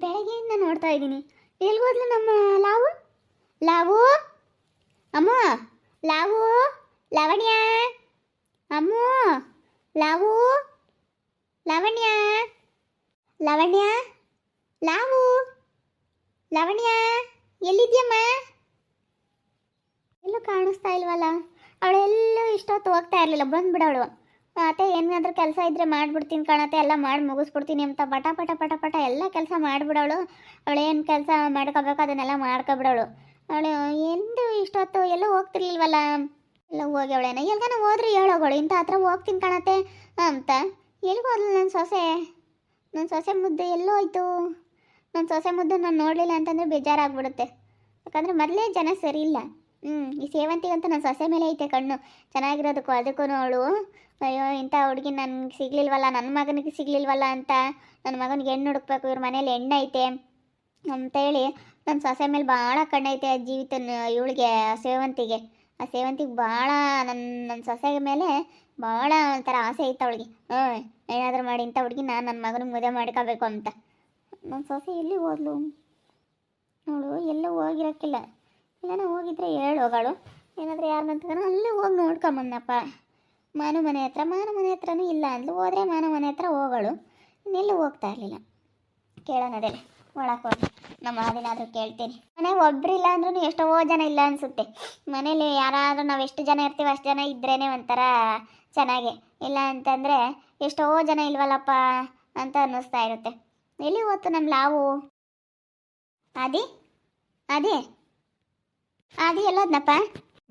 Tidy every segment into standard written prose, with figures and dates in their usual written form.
ಬೆಳಗ್ಗೆಯಿಂದ ನೋಡ್ತಾ ಇದ್ದೀನಿ. ಎಲ್ಗೋದ್ಲು ನಮ್ಮ ಲಾವು? ಲಾವು ಅಮ್ಮ, ಲಾವು, ಲಾವಣ್ಯ, ಅಮ್ಮು, ಲಾವು, ಲಾವಣ್ಯ, ಲಾವಣ್ಯ, ಲಾವು, ಲಾವಣ್ಯ, ಎಲ್ಲಿದ್ಯಮ್ಮ? ಎಲ್ಲೂ ಕಾಣಿಸ್ತಾ ಇಲ್ವಲ್ಲ. ಅವಳೆಲ್ಲೂ ಇಷ್ಟೊತ್ತು ಹೋಗ್ತಾ ಇರಲಿಲ್ಲ, ಬಂದ್ಬಿಡವಳು. ಅತ್ತೆ ಏನಾದರೂ ಕೆಲಸ ಇದ್ದರೆ ಮಾಡಿಬಿಡ್ತೀನಿ ಕಾಣತ್ತೆ, ಎಲ್ಲ ಮಾಡಿ ಮುಗಿಸ್ಬಿಡ್ತೀನಿ ಅಂತ ಪಟ ಪಟ ಪಟ ಪಟ ಎಲ್ಲ ಕೆಲಸ ಮಾಡಿಬಿಡವಳು. ಅವಳೇನು ಕೆಲಸ ಮಾಡ್ಕೋಬೇಕು ಅದನ್ನೆಲ್ಲ ಮಾಡ್ಕೊಬಿಡವಳು. ಅವಳು ಎಂದು ಇಷ್ಟೊತ್ತು ಎಲ್ಲೂ ಹೋಗ್ತಿರ್ಲಿಲ್ವಲ್ಲ. ಎಲ್ಲ ಹೋಗ್ಯವಳೇನ, ಎಲ್ಗಾನ ಹೋದ್ರೆ ಹೇಳೋಗಳು ಇಂಥ ಹತ್ರ ಹೋಗ್ತೀನಿ ಕಾಣತ್ತೆ ಅಂತ. ಎಲ್ಲಿಗೋದ್ಲು ನನ್ನ ಸೊಸೆ ಮುದ್ದೆ ಎಲ್ಲೋ ಹೋಯ್ತು? ನನ್ನ ಸೊಸೆ ಮುದ್ದೆ ನಾನು ನೋಡಲಿಲ್ಲ ಅಂತಂದರೆ ಬೇಜಾರಾಗ್ಬಿಡುತ್ತೆ. ಯಾಕಂದರೆ ಮೊದಲೇ ಜನ ಸರಿ ಇಲ್ಲ. ಈ ಸೇವಂತಿಗಂತೂ ನನ್ನ ಸೊಸೆ ಮೇಲೆ ಐತೆ ಕಣ್ಣು, ಚೆನ್ನಾಗಿರೋದಕ್ಕೂ ಅದಕ್ಕೂ ಅವಳು ಅಯ್ಯೋ ಇಂಥ ಹುಡುಗಿ ನನಗೆ ಸಿಗ್ಲಿಲ್ವಲ್ಲ, ನನ್ನ ಮಗನಿಗೆ ಸಿಗ್ಲಿಲ್ವಲ್ಲ ಅಂತ ನನ್ನ ಮಗನಿಗೆ ಹೆಣ್ಣು ಹುಡುಕ್ಬೇಕು, ಇವ್ರ ಮನೇಲಿ ಹೆಣ್ಣು ಐತೆ ಅಂತೇಳಿ ನನ್ನ ಸೊಸೆ ಮೇಲೆ ಭಾಳ ಕಣ್ಣೈತೆ. ಜೀವಿತ ಇವಳಿಗೆ ಸೇವಂತಿಗೆ, ಆ ಸೇವಂತಿಗೆ ಭಾಳ ನನ್ನ ಸೊಸೆ ಮೇಲೆ ಭಾಳ ಒಂಥರ ಆಸೆ ಐತೆ ಅವಳಿಗೆ. ಏನಾದರೂ ಮಾಡಿ ಇಂಥ ಹುಡುಗಿ ನಾನು ನನ್ನ ಮಗನಿಗೆ ಮದುವೆ ಮಾಡ್ಕೋಬೇಕು ಅಂತ. ನನ್ನ ಸೊಸೆ ಎಲ್ಲಿ ಹೋದ್ಲು? ಅವಳು ಎಲ್ಲೂ ಹೋಗಿರೋಕ್ಕಿಲ್ಲ. ಎಲ್ಲನೋ ಹೋಗಿದ್ರೆ ಹೋಗಳು, ಏನಾದರೂ ಯಾರನ್ನಂತನೋ ಅಲ್ಲೇ ಹೋಗಿ ನೋಡ್ಕೊಂಬಂದಪ್ಪ. ಮಾನು ಮನೆ ಹತ್ರನೂ ಇಲ್ಲ ಅಂದ್ಲು. ಹೋದರೆ ಮಾನು ಮನೆ ಹತ್ರ ಹೋಗಳು, ಇನ್ನೆಲ್ಲೂ ಹೋಗ್ತಾ ಇರಲಿಲ್ಲ. ಕೇಳೋಣದೇನೆ ಒಳಕ್ಕೆ ಹೋಗಿ ನಮ್ಮ ಅದೇನಾದರೂ ಕೇಳ್ತೀನಿ. ಮನೆಗೆ ಒಬ್ಬರಿಲ್ಲ ಅಂದ್ರೂ ಎಷ್ಟೋ ಜನ ಇಲ್ಲ ಅನಿಸುತ್ತೆ. ಮನೇಲಿ ಯಾರಾದರೂ ನಾವು ಎಷ್ಟು ಜನ ಇರ್ತೀವಿ ಅಷ್ಟು ಜನ ಇದ್ರೇ ಒಂಥರ ಚೆನ್ನಾಗೆ, ಇಲ್ಲ ಅಂತಂದರೆ ಎಷ್ಟೋ ಜನ ಇಲ್ವಲ್ಲಪ್ಪ ಅಂತ ಅನ್ನಿಸ್ತಾ ಇರುತ್ತೆ. ಎಲ್ಲಿ ಹೋಯ್ತು ನಮ್ಮ ಲಾವು? ಅದೇ ಅದೇ ಅದೇ ಎಲ್ಲೋದ್ನಪ್ಪ?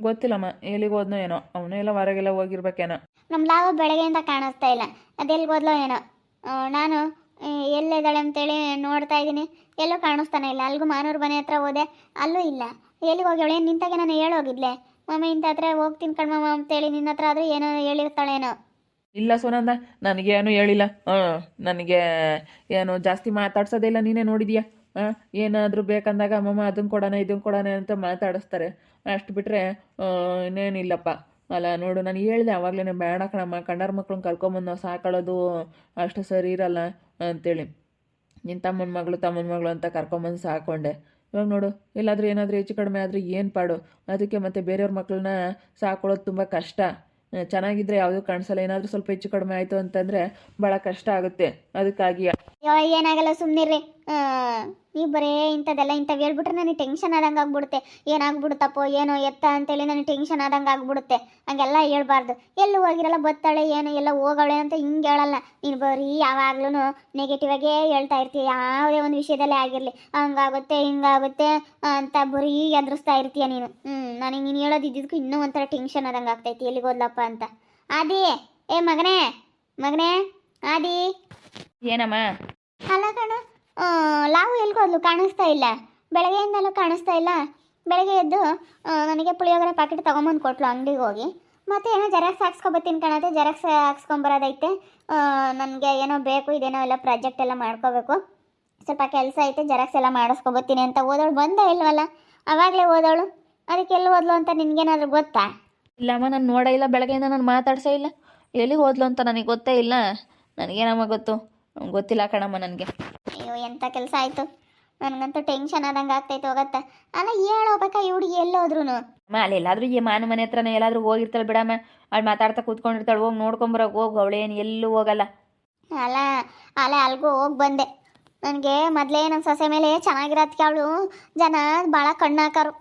ಗೊತ್ತಿಲ್ಲಮ್ಮ, ಎಲ್ಲಿಗೆ ಹೋದ್ನೋ ಏನೋ, ಅವನೆಲ್ಲ ಹೊರಗೆಲ್ಲ ಹೋಗಿರ್ಬೇಕೇನೋ. ನಮ್ಮ ಲಾವು ಬೆಳಗ್ಗೆಯಿಂದ ಕಾಣಿಸ್ತಾ ಇಲ್ಲ, ಅದೆಲ್ಲಿಗೋದ್ಲೋ ಏನೋ. ನಾನು ಎಲ್ಲಿದ್ದಾಳೆ ಅಂತೇಳಿ ನೋಡ್ತಾ ಇದ್ದೀನಿ, ಎಲ್ಲೂ ಕಾಣಿಸ್ತಾನೆ ಇಲ್ಲ. ಅಲ್ಲಿಗೂ ಮಾನೂರು ಮನೆ ಹತ್ರ ಹೋದೆ, ಅಲ್ಲೂ ಇಲ್ಲ. ಎಲ್ಲಿಗೆ ಹೋಗ್ಯವಳೆ? ನಿಂತಾಗೆ ನಾನು ಹೇಳೋಗಿದ್ಲೆ ಮಮ್ಮ ಇಂಥ ಹತ್ರ ಹೋಗ್ತೀನಿ ಕಣ್ಮಮ್ಮ ಅಂತೇಳಿ. ನಿನ್ನ ಹತ್ರ ಆದರೂ ಏನೋ ಹೇಳಿರ್ತಾಳೇನೋ. ಇಲ್ಲ ಸುನಂದ, ನನಗೇನು ಹೇಳಿಲ್ಲ. ನನಗೆ ಏನು ಜಾಸ್ತಿ ಮಾತಾಡ್ಸೋದೇ ಇಲ್ಲ, ನೀನೇ ನೋಡಿದ್ಯಾ. ಏನಾದರೂ ಬೇಕಂದಾಗ ಅಮ್ಮಮ್ಮ ಅದನ್ನು ಕೊಡೋಣ ಇದನ್ನು ಕೊಡೋಣ ಅಂತ ಮಾತಾಡಿಸ್ತಾರೆ. ಅಷ್ಟು ಬಿಟ್ಟರೆ ಇನ್ನೇನಿಲ್ಲಪ್ಪ. ಅಲ್ಲ ನೋಡು, ನಾನು ಹೇಳಿದೆ ಆವಾಗಲೇ ಬೇಡ ಕಣಮ್ಮ, ಕಂಡಾರ ಮಕ್ಳನ್ನ ಕರ್ಕೊಂಬಂದು ನಾವು ಸಾಕೊಳ್ಳೋದು ಅಷ್ಟು ಸರಿ ಇರಲ್ಲ ಅಂತೇಳಿ. ನಿನ್ನ ತಮ್ಮನ ಮಗಳು ಅಂತ ಕರ್ಕೊಂಬಂದು ಸಾಕೊಂಡೆ. ಇವಾಗ ನೋಡು, ಎಲ್ಲಾದರೂ ಏನಾದರೂ ಹೆಚ್ಚು ಕಡಿಮೆ ಆದರೆ ಏನು ಪಾಡು. ಅದಕ್ಕೆ ಮತ್ತೆ ಬೇರೆಯವ್ರ ಮಕ್ಕಳನ್ನ ಸಾಕೊಳ್ಳೋದು ತುಂಬ ಕಷ್ಟ. ಚೆನ್ನಾಗಿದ್ದರೆ ಯಾವುದೂ ಕಾಣಿಸಲ್ಲ, ಏನಾದರೂ ಸ್ವಲ್ಪ ಹೆಚ್ಚು ಕಡಿಮೆ ಆಯಿತು ಅಂತಂದರೆ ಭಾಳ ಕಷ್ಟ ಆಗುತ್ತೆ. ಅದಕ್ಕಾಗಿ ಏನಾಗಲ್ಲ ಸುಮ್ಮನಿರ್ರಿ. ನೀವು ಬರೇ ಇಂಥದ್ದೆಲ್ಲ ಹೇಳ್ಬಿಟ್ರೆ ನನಗೆ ಟೆನ್ಷನ್ ಆದಂಗೆ ಆಗ್ಬಿಡುತ್ತೆ. ಏನಾಗ್ಬಿಡುತ್ತಪ್ಪೋ ಏನೋ ಎತ್ತ ಅಂತೇಳಿ ನನಗೆ ಟೆನ್ಷನ್ ಆದಂಗೆ ಆಗ್ಬಿಡುತ್ತೆ. ಹಂಗೆಲ್ಲ ಹೇಳ್ಬಾರ್ದು. ಎಲ್ಲೂ ಹೋಗಿರಲ್ಲ, ಬತ್ತಾಳೆ ಏನೋ ಎಲ್ಲ ಹೋಗವಳೆ ಅಂತ ಹಿಂಗೆ ಹೇಳಲ್ಲ. ನೀನು ಬರೀ ಯಾವಾಗ್ಲೂ ನೆಗೆಟಿವ್ ಆಗೇ ಹೇಳ್ತಾ ಇರ್ತೀಯ. ಯಾವುದೇ ಒಂದು ವಿಷಯದಲ್ಲೇ ಆಗಿರಲಿ, ಹಂಗಾಗುತ್ತೆ ಹಿಂಗಾಗುತ್ತೆ ಅಂತ ಬರೀ ಎದುರಿಸ್ತಾ ಇರ್ತೀಯ ನೀನು. ನನಗೆ ನೀನು ಹೇಳೋದಿದ್ದಕ್ಕೂ ಇನ್ನೂ ಒಂಥರ ಟೆನ್ಷನ್ ಆದಂಗೆ ಆಗ್ತೈತಿ. ಎಲ್ಲಿಗೆ ಹೋದ್ಲಪ್ಪ ಅಂತ. ಆದಿ, ಏ ಮಗನೇ ಆದಿ. ಏನಮ್ಮ? ಅಲ್ಲ ಕಣ, ಲಾವು ಎಲ್ಗೋದ್ಲು? ಕಾಣಿಸ್ತಾ ಇಲ್ಲ, ಬೆಳಗ್ಗೆಯಿಂದಲೂ ಕಾಣಿಸ್ತಾ ಇಲ್ಲ. ಬೆಳಗ್ಗೆ ಎದ್ದು ನನಗೆ ಪುಳಿಯೋಗರೆ ಪ್ಯಾಕೆಟ್ ತೊಗೊಂಬಂದು ಕೊಟ್ಲು ಅಂಗಡಿಗೆ ಹೋಗಿ. ಮತ್ತು ಏನೋ ಜೆರಾಕ್ಸ್ ಹಾಕ್ಸ್ಕೊಬತ್ತೀನಿ ಕಣತ್ತೆ, ಜೆರಾಕ್ಸ್ ಹಾಕ್ಸ್ಕೊಂಬರೋದೈತೆ. ನನಗೆ ಏನೋ ಬೇಕು, ಇದೇನೋ ಎಲ್ಲ ಪ್ರಾಜೆಕ್ಟ್ ಎಲ್ಲ ಮಾಡ್ಕೋಬೇಕು, ಸ್ವಲ್ಪ ಕೆಲಸ ಐತೆ, ಜೆರಾಕ್ಸ್ ಎಲ್ಲ ಮಾಡಿಸ್ಕೊಬತ್ತೀನಿ ಅಂತ ಓದೋಳು. ಬಂದೇ ಇಲ್ವಲ್ಲ, ಆವಾಗಲೇ ಓದೋಳು. ಅದಕ್ಕೆ ಎಲ್ಲಿ ಓದ್ಲು ಅಂತ ನಿನಗೇನಾದರೂ ಗೊತ್ತಾ? ಇಲ್ಲಮ್ಮ, ನಾನು ನೋಡೇ ಇಲ್ಲ, ಬೆಳಗ್ಗೆಯಿಂದ ನಾನು ಮಾತಾಡ್ಸೇ ಇಲ್ಲ. ಎಲ್ಲಿಗೆ ಹೋದ್ಲು ಅಂತ ನನಗೆ ಗೊತ್ತೇ ಇಲ್ಲ. ನನಗೇನಮ್ಮ ಗೊತ್ತಿಲ್ಲ ಕಣಮ್ಮ ನನಗೆ. ಅಯ್ಯೋ ಎಂಥ ಕೆಲಸ ಆಯಿತು, ನನಗಂತೂ ಟೆನ್ಷನ್ ಆದಂಗೆ ಆಗ್ತೈತೆ. ಹೋಗತ್ತ ಅಲ್ಲ, ಹೇಳೋಬೇಕಾ ಈ ಹುಡುಗಿ ಎಲ್ಲೋದ್ರು? ಅಮ್ಮ ಅಲ್ಲಿ ಎಲ್ಲಾದರೂ ಈ ಮಾನು ಮನೆ ಹತ್ರನೇ ಎಲ್ಲಾದರೂ ಹೋಗಿರ್ತಾಳೆ ಬಿಡಮ್ಮ. ಅವಳು ಮಾತಾಡ್ತಾ ಕೂತ್ಕೊಂಡಿರ್ತಾಳೆ, ಹೋಗಿ ನೋಡ್ಕೊಂಬರೋಕೆ ಹೋಗು. ಅವಳೇನು ಎಲ್ಲೂ ಹೋಗಲ್ಲ. ಅಲ್ಲ ಅಲ್ಲಿಗೂ ಹೋಗಿ ಬಂದೆ. ನನಗೆ ಮೊದಲೇ ನನ್ನ ಸೊಸೆ ಮೇಲೆ ಚೆನ್ನಾಗಿರೋದಕ್ಕೆ ಅವಳು ಜನ ಭಾಳ ಕಣ್ಣು ಹಾಕೋರು.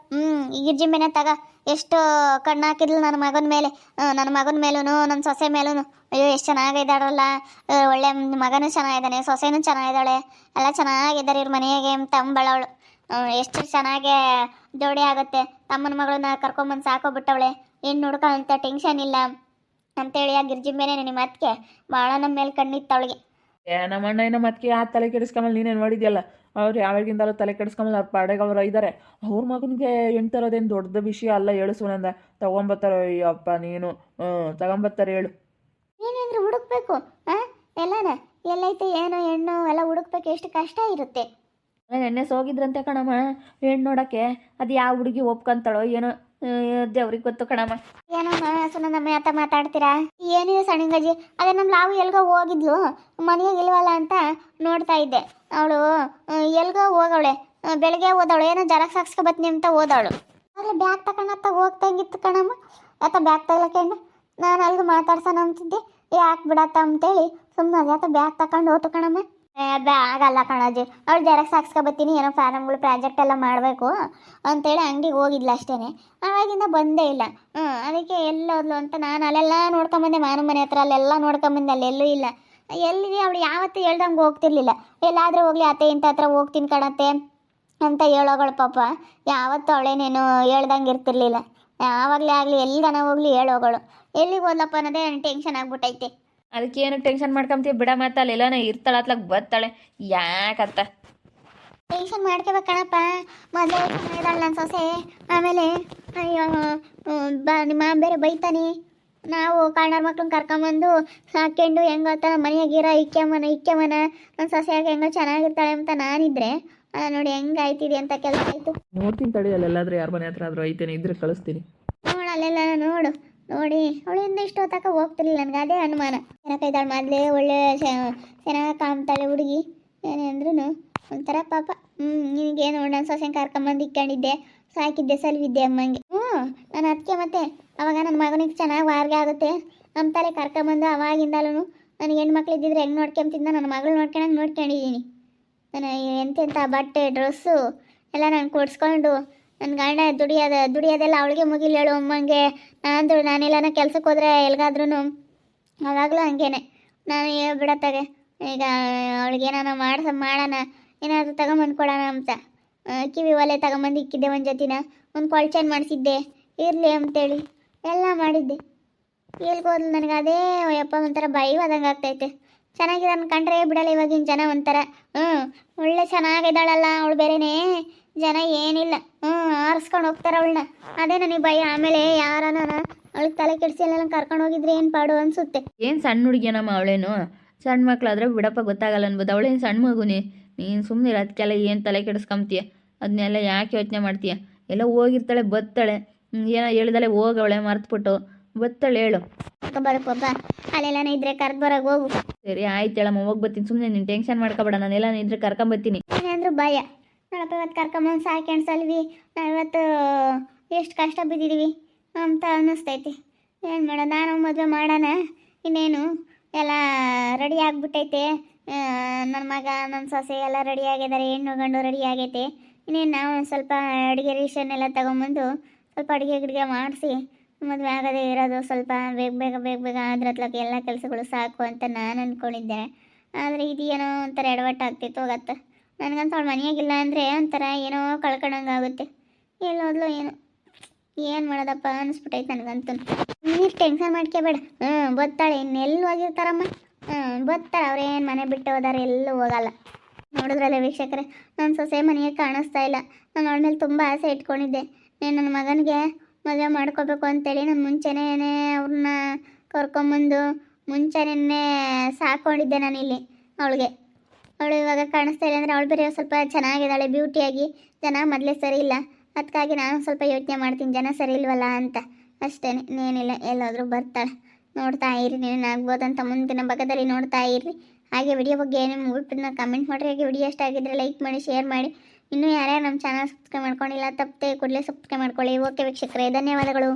ಈ ಗಿರ್ಜಿಂಬೆನೆ ತಗ ಎಷ್ಟು ಕಣ್ಣು ಹಾಕಿದ್ಲು ನನ್ನ ಮಗನ ಮೇಲೂ ನನ್ನ ಸೊಸೆ ಮೇಲೂ. ಅಯ್ಯೋ ಎಷ್ಟು ಚೆನ್ನಾಗಿದ್ದಾಳಲ್ಲ, ಒಳ್ಳೆ ಮಗನೂ ಚೆನ್ನಾಗಿದ್ದಾನೆ, ಸೊಸೆನೂ ಚೆನ್ನಾಗಿದ್ದಾಳೆ, ಎಲ್ಲ ಚೆನ್ನಾಗಿದ್ದಾರೆ ಇವ್ರ ಮನೆಗೆ ತಂಬಳವಳು. ಎಷ್ಟು ಚೆನ್ನಾಗೆ ಜೋಡಿ ಆಗುತ್ತೆ. ತಮ್ಮನ ಮಗಳನ್ನ ಕರ್ಕೊಂಬಂದು ಸಾಕೋಬಿಟ್ಟವಳೆ, ಹೆಣ್ಣು ಹುಡ್ಕೋ ಅಂತ ಟೆನ್ಷನ್ ಇಲ್ಲ ಅಂತೇಳಿ ಆ ಗಿರ್ಜಿಂಬೆನೆ ನಿಮ್ಮ ಅದಕ್ಕೆ ಭಾಳ ನಮ್ಮ ಮೇಲೆ ಕಣ್ಣಿತ್ತು ಅವಳಿಗೆ. ನಮ್ಮ ಅಣ್ಣ ಏನೋ ಮತ್ತೆ ಆ ತಲೆ ಕೆಡಿಸ್ಕೊಂಬಲ್ಲಿ ನೀನೇ ನೋಡಿದ್ಯಲ್ಲ. ಅವ್ರು ಯಾವಾಗಿಂದಲೂ ತಲೆ ಕೆಡಿಸ್ಕೊಂಬಲ್ಲಿ ಅವ್ರ ಪಾಡೆಗೆ ಅವರು ಇದ್ದಾರೆ. ಅವ್ರ ಮಗನಿಗೆ ಹೆಣ್ಣು ತರೋದೇನು ದೊಡ್ಡ ವಿಷಯ ಅಲ್ಲ. ಹೇಳು ಸುನಂದ, ತಗೊಂಬತ್ತಾರೆ. ಅಯ್ಯಪ್ಪ ನೀನು ತಗೊಂಬತ್ತಾರೆ ಹೇಳು. ಏನಾದರೂ ಹುಡುಕ್ಬೇಕು, ಎಲ್ಲನ ಎಲ್ಲೈತೆ ಏನೋ ಹೆಣ್ಣು ಎಲ್ಲ ಹುಡುಕ್ಬೇಕು, ಎಷ್ಟು ಕಷ್ಟ ಇರುತ್ತೆ. ನೆನ್ನೆ ಹೋಗಿದ್ರಂತೆ ಕಣಮ್ಮ ಹೆಣ್ಣು ನೋಡೋಕ್ಕೆ. ಅದು ಯಾವ ಹುಡುಗಿ ಒಪ್ಕೊಂತಾಳೋ ಏನೋ. ದೇವ್ರಿಗೆ ಗೊತ್ತು ಕಣಮ್ಮ. ಏನಮ್ಮ ಸುನಂದಮ್ಮ ಆತ ಮಾತಾಡ್ತೀರಾ? ಏನಿದೆ ಸಣ್ಣಂಗಜ್ಜಿ, ಅದೇ ನಮ್ಮ ಲಾವು ಎಲ್ಗೋ ಹೋಗಿದ್ಲು, ಮನೆಯಾಗ ಇಲ್ವಲ್ಲ ಅಂತ ನೋಡ್ತಾ ಇದ್ದೆ. ಅವಳು ಎಲ್ಗೋ ಹೋಗವಳೆ, ಬೆಳಗ್ಗೆ ಹೋದವಳು, ಏನೋ ಜೆರಾಕ್ಸ್ ಹಾಕ್ಸ್ಕೊ ಬತ್ನಿ ಅಂತ ಹೋದವಳು. ಆಗಲೇ ಬ್ಯಾಗ್ ತಗೊಂಡತ್ತ ಹೋಗ್ತಂಗಿತ್ತು ಕಣಮ್ಮ. ಆತ ಬ್ಯಾಗ್ ತಗೊಳಕಂಡು ನಾನು ಅಲ್ಗೂ ಮಾತಾಡ್ಸೋಣ ಅಂತಿದ್ದೆ, ಯಾಕೆ ಬಿಡತ್ತ ಅಂತೇಳಿ ಸುಮ್ಮನೆ ಆತ ಬ್ಯಾಗ್ ತಗೊಂಡು ಹೋತು ಕಣಮ್ಮ. ಬ್ಯಾಗ್ ಅಲ್ಲ ಕಣಜ್ಜಿ, ಅವಳು ಜೆರಾಕ್ಸ್ ಹಾಕ್ಸ್ಕೊ ಬತ್ತೀನಿ, ಏನೋ ಫಾರಮ್ಗಳು ಪ್ರಾಜೆಕ್ಟ್ ಎಲ್ಲ ಮಾಡಬೇಕು ಅಂತೇಳಿ ಅಂಗಡಿಗೆ ಹೋಗಿದ್ಲು ಅಷ್ಟೇ. ಆವಾಗಿಂದ ಬಂದೇ ಇಲ್ಲ. ಅದಕ್ಕೆ ಎಲ್ಲೋದ್ಲು ಅಂತ ನಾನು ಅಲ್ಲೆಲ್ಲ ನೋಡ್ಕೊಂಬಂದೆ, ಮಾನ ಮನೆ ಹತ್ರ ಅಲ್ಲೆಲ್ಲ ನೋಡ್ಕೊಂಬಂದೆ, ಅಲ್ಲೆಲ್ಲೂ ಇಲ್ಲ. ಎಲ್ಲಿದೆ ಅವಳು? ಯಾವತ್ತೂ ಹೇಳ್ದಂಗೆ ಹೋಗ್ತಿರ್ಲಿಲ್ಲ. ಎಲ್ಲಾದರೂ ಹೋಗ್ಲಿ ಅತ್ತೆ ಇಂಥ ಹತ್ರ ಹೋಗ್ತೀನಿ ಕಣತ್ತೆ ಅಂತ ಹೇಳೋಗಳು ಪಾಪ. ಯಾವತ್ತೂ ಅವಳೇನೇನು ಹೇಳ್ದಂಗೆ ಇರ್ತಿರ್ಲಿಲ್ಲ. ಯಾವಾಗಲೇ ಆಗಲಿ ಎಲ್ಲಿಗನ ಹೋಗ್ಲಿ ಹೇಳೋಗಳು. ಎಲ್ಲಿಗೆ ಹೋದ್ಲಪ್ಪ ಅನ್ನೋದೇ ನನಗೆ ಟೆನ್ಷನ್ ಆಗ್ಬಿಟ್ಟೈತೆ. ಅದಕ್ಕೇನು ಟೆನ್ಷನ್ ಮಾಡ್ಕೊಂತೀವಿ ಬಿಡ, ಮತ್ತೆ ಅಲ್ಲೆಲ್ಲನ ಇರ್ತಾಳೆ ಅತ್ಲಾಗ ಬರ್ತಾಳೆ ಯಾಕತ್ತ ಟೆನ್ಷನ್ ಮಾಡ್ಕೋಬೇಕಣಪ್ಪ. ಮೊದಲೇ ಇದ್ದಾಳೆ ನನ್ನ ಸೊಸೆ, ಆಮೇಲೆ ಅಯ್ಯೋ ನಿಮ್ಮ ಬೇರೆ ಬೈತಾನೆ. ನಾವು ಕಾಣಾರ ಮಕ್ಳನ್ನ ಕರ್ಕೊಂಬಂದು ಸಾಕೊಂಡು ಹೆಂಗತ್ತ ಮನೆಯಾಗಿರ ಇಕ್ಕೆಮನ ನನ್ನ ಸೊಸೆಯಾಗ ಹೆಂಗೋ ಚೆನ್ನಾಗಿರ್ತಾಳೆ ಅಂತ ನಾನಿದ್ರೆ ನೋಡಿ ಹೆಂಗಾಯ್ತಿದೆ ಅಂತ ಕೆಲಸ ಆಯಿತು. ನೋಡ್ತೀನಿ ತಡಿ, ಅಲ್ಲೆಲ್ಲಾದ್ರೂ ಯಾರ ಮನೆ ಹತ್ರ ಆದರೂ ಐತೇನೆ, ಇದ್ರೆ ಕಳಿಸ್ತೀನಿ. ನೋಡು ಅಲ್ಲೆಲ್ಲ ನೋಡು. ನೋಡಿ ಅವಳಿಂದ ಇಷ್ಟು ಹೊತ್ತಕ ಹೋಗ್ತಿರ್ಲಿಲ್ಲ, ನನಗೆ ಅದೇ ಅನುಮಾನ. ಚೆನ್ನಾಗಿದ್ದಾಳೆ ಮೊದಲೇ, ಒಳ್ಳೆ ಚೆನ್ನಾಗಿ ಕಾಣ್ತಾಳೆ ಹುಡುಗಿ. ಏನೇ ಅಂದ್ರೂ ಒಂಥರ ಪಾಪ. ನಿನಗೇನು ನನ್ನ ಸೊಸೆನ ಕರ್ಕೊಂಬಂದು ಇಕ್ಕೊಂಡಿದ್ದೆ, ಸಾಕಿದ್ದೆ, ಸಲ್ವಿದ್ದೆ ಅಮ್ಮಂಗೆ. ನಾನು ಅದಕ್ಕೆ ಮತ್ತೆ ಅವಾಗ ನನ್ನ ಮಗನಿಗೆ ಚೆನ್ನಾಗಿ ವಾರ್ಗೆ ಆಗುತ್ತೆ ಅಂತಾಳೆ ಕರ್ಕೊಂಬಂದು. ಅವಾಗಿಂದಲೂ ನನಗೆ ಹೆಣ್ಮಕ್ಳು ಇದ್ದಿದ್ರೆ ಹೆಂಗೆ ನೋಡ್ಕೊಂತಿದ್ದ, ನನ್ನ ಮಗಳು ನೋಡ್ಕೊಂಡಿದ್ದೀನಿ. ನಾನು ಎಂತೆಂಥ ಬಟ್ಟೆ ಡ್ರೆಸ್ಸು ಎಲ್ಲ ನಾನು ಕೊಡಿಸ್ಕೊಂಡು ನನ್ನ ಗಂಡ ದುಡಿಯೋದೆಲ್ಲ ಅವಳಿಗೆ ಮುಗಿಲು ಹೇಳು ಅಮ್ಮಂಗೆ. ನಾನೆಲ್ಲನ ಕೆಲ್ಸಕ್ಕೆ ಹೋದ್ರೆ ಎಲ್ಗಾದ್ರೂ ಅವಾಗಲೂ ಹಂಗೇನೆ. ನಾನು ಬಿಡತ್ತಾಗೆ ಈಗ ಅವಳಿಗೆ ಏನಾನ ಮಾಡೋಣ, ಏನಾದರೂ ತಗೊಂಬಂದು ಕೊಡೋಣ ಅಂತ ಕಿವಿ ಒಲೆ ತಗೊಂಬಂದು ಇಕ್ಕಿದ್ದೆ, ಒಂದು ಜೊತಿನ ಒಂದು ಕೊಳ್ಚೇನ್ ಮಾಡಿಸಿದ್ದೆ, ಇರಲಿ ಅಂತೇಳಿ ಎಲ್ಲ ಮಾಡಿದ್ದೆ. ಎಲ್ಗೋದ್ಲು ನನಗೆ ಅದೇ ಯಪ್ಪ ಒಂಥರ ಭಯವಾದಂಗೆ ಆಗ್ತೈತೆ. ಚೆನ್ನಾಗಿದೆ ಅನ್ಕೊಂಡ್ರೆ ಬಿಡಲ್ಲ ಇವಾಗಿನ ಜನ ಒಂಥರ. ಒಳ್ಳೆ ಚೆನ್ನಾಗಿದ್ದಾಳಲ್ಲ ಅವಳು, ಬೇರೆನೇ ಜನ ಏನಿಲ್ಲ ಆರಿಸ್ಕೊಂಡು ಹೋಗ್ತಾರೆ ಅವಳನ್ನ. ಅದೇ ನನಗೆ ಭಯ. ಆಮೇಲೆ ಯಾರನ ಅವಳಿಗೆ ತಲೆ ಕೆಡಿಸಿ ಎಲ್ಲ ಕರ್ಕೊಂಡು ಹೋಗಿದ್ರೆ ಏನು ಪಾಡು ಅನಿಸುತ್ತೆ. ಏನು ಸಣ್ಣ ಹುಡುಗಿಯನಮ್ಮ ಅವಳೇನು, ಸಣ್ಣ ಮಕ್ಳಾದ್ರೆ ಬಿಡಪ್ಪ ಗೊತ್ತಾಗಲ್ಲ ಅನ್ಬೋದು. ಅವಳೇನು ಸಣ್ಣ ಮಗುನಿ, ನೀನು ಸುಮ್ಮನೆ ಅದಕ್ಕೆಲ್ಲ ಏನು ತಲೆ ಕೆಡಿಸ್ಕೊಂತೀಯ, ಅದನ್ನೆಲ್ಲ ಯಾಕೆ ಯೋಚನೆ ಮಾಡ್ತೀಯ? ಎಲ್ಲ ಹೋಗಿರ್ತಾಳೆ ಬರ್ತಾಳೆ, ಏನೋ ಹೇಳ್ದಲೆ ಹೋಗವಳೆ ಮರ್ತ್ಬಿಟ್ಟು ಬರ್ತಾಳೆ. ಹೇಳು ಬರಪ್ಪಬ್ಬ, ಅಲ್ಲೆಲ್ಲ ಇದ್ರೆ ಕರ್ದು ಬರೋಕೆ ಹೋಗು. ಸರಿ ಆಯ್ತು ಹೇಳಮ್ಮ, ಹೋಗಿ ಬರ್ತೀನಿ. ಸುಮ್ಮನೆ ನೀನು ಟೆನ್ಷನ್ ಮಾಡ್ಕೊಬೇಡ, ನಾನೆಲ್ಲ ಇದ್ರೆ ಕರ್ಕೊಂಬರ್ತೀನಿ. ಏನಾದರೂ ಭಯ. ನೋಡಪ್ಪ ಇವತ್ತು ಕರ್ಕೊಂಬಂದು ಸಾಕ್ಯಂಡು ಸಲ್ವಿ, ನಾವಿವತ್ತು ಎಷ್ಟು ಕಷ್ಟ ಬಿದ್ದಿದ್ದೀವಿ ಅಂತ ಅನ್ನಿಸ್ತೈತಿ. ಏನು ಮಾಡೋಣ, ನಾನು ಮದುವೆ ಮಾಡೋಣ, ಇನ್ನೇನು ಎಲ್ಲ ರೆಡಿ ಆಗಿಬಿಟ್ಟೈತೆ. ನನ್ನ ಮಗ ನನ್ನ ಸೊಸೆ ಎಲ್ಲ ರೆಡಿ ಆಗಿದ್ದಾರೆ, ಹೆಣ್ಣು ಗಂಡು ರೆಡಿ ಆಗೈತೆ. ಇನ್ನೇನು ನಾವು ಸ್ವಲ್ಪ ಅಡುಗೆ ರೇಷನ್ ಎಲ್ಲ ತೊಗೊಂಬಂದು ಸ್ವಲ್ಪ ಅಡುಗೆ ಮಾಡಿಸಿ ಮದುವೆ ಆಗೋದೇ ಇರೋದು. ಸ್ವಲ್ಪ ಬೇಗ ಅದ್ರತ್ಲಕ್ಕೆ ಎಲ್ಲ ಕೆಲಸಗಳು ಸಾಕು ಅಂತ ನಾನು ಅಂದ್ಕೊಂಡಿದ್ದೆ. ಆದರೆ ಇದು ಏನೋ ಒಂಥರ ಎಡವಟ್ಟಾಗ್ತಿತ್ತು ಹೋಗತ್ತೆ. ನನಗಂತ ಅವಳು ಮನೆಯಾಗಿಲ್ಲ ಅಂದರೆ ಒಂಥರ ಏನೋ ಕಳ್ಕೊಂಡಂಗೆ ಆಗುತ್ತೆ. ಎಲ್ಲೋದ್ಲು ಏನು ಮಾಡೋದಪ್ಪ ಅನಿಸ್ಬಿಟ್ಟೈತೆ ನನಗಂತೂ. ನೀನು ಟೆನ್ಷನ್ ಮಾಡ್ಕೋಬೇಡ. ಬರ್ತಾಳೆ, ಇನ್ನೆಲ್ಲಿ ಹೋಗಿರ್ತಾರಮ್ಮ. ಬರ್ತಾಳೆ, ಅವ್ರೇನು ಮನೆ ಬಿಟ್ಟು ಹೋದಾರೆ, ಎಲ್ಲೂ ಹೋಗಲ್ಲ. ನೋಡಿದ್ರಲ್ಲ ವೀಕ್ಷಕರೇ, ನನ್ನ ಸೊಸೆ ಮನೆಗೆ ಕಾಣಿಸ್ತಾ ಇಲ್ಲ. ನಾನು ಅವಳ ಮೇಲೆ ತುಂಬ ಆಸೆ ಇಟ್ಕೊಂಡಿದ್ದೆ. ನಾನು ನನ್ನ ಮಗನಿಗೆ ಮದುವೆ ಮಾಡ್ಕೋಬೇಕು ಅಂತೇಳಿ ನಾನು ಮುಂಚೆನೇ ಅವ್ರನ್ನ ಕರ್ಕೊಂಬಂದು ಮುಂಚೆನೇ ಸಾಕೊಂಡಿದ್ದೆ ನಾನಿಲ್ಲಿ ಅವಳಿಗೆ. ಅವಳು ಇವಾಗ ಕಾಣಿಸ್ತಾ ಇಲ್ಲ ಅಂದರೆ ಅವಳು ಬೇರೆ ಸ್ವಲ್ಪ ಚೆನ್ನಾಗಿದ್ದಾಳೆ, ಬ್ಯೂಟಿಯಾಗಿ. ಜನ ಮೊದಲೇ ಸರಿ ಇಲ್ಲ, ಅದಕ್ಕಾಗಿ ನಾನು ಸ್ವಲ್ಪ ಯೋಚನೆ ಮಾಡ್ತೀನಿ ಜನ ಸರಿ ಇಲ್ವಲ್ಲ ಅಂತ ಅಷ್ಟೇ, ಇನ್ನೇನಿಲ್ಲ. ಎಲ್ಲಾದರೂ ಬರ್ತಾಳೆ, ನೋಡ್ತಾ ಇರಿ. ನೀನು ಆಗ್ಬೋದಂತ ಮುಂದಿನ ಭಾಗದಲ್ಲಿ ನೋಡ್ತಾ ಇರ್ರಿ. ಹಾಗೆ ವಿಡಿಯೋ ಬಗ್ಗೆ ನಿಮ್ಮ ಅಭಿಪ್ರಾಯನ ಕಮೆಂಟ್ ಮಾಡಿರಿ. ಹಾಗೆ ವಿಡಿಯೋ ಇಷ್ಟ ಆಗಿದ್ದರೆ ಲೈಕ್ ಮಾಡಿ, ಶೇರ್ ಮಾಡಿ. ಇನ್ನೂ ಯಾರ್ಯಾರು ನಮ್ಮ ಚಾನಲ್ ಸಬ್ಸ್ಕ್ರೈಬ್ ಮಾಡ್ಕೊಂಡಿಲ್ಲ ತಪ್ಪದೆ ಕೂಡಲೇ ಸಬ್ಸ್ಕ್ರೈಬ್ ಮಾಡ್ಕೊಳ್ಳಿ. ಓಕೆ ವೀಕ್ಷಕರೇ, ಧನ್ಯವಾದಗಳು.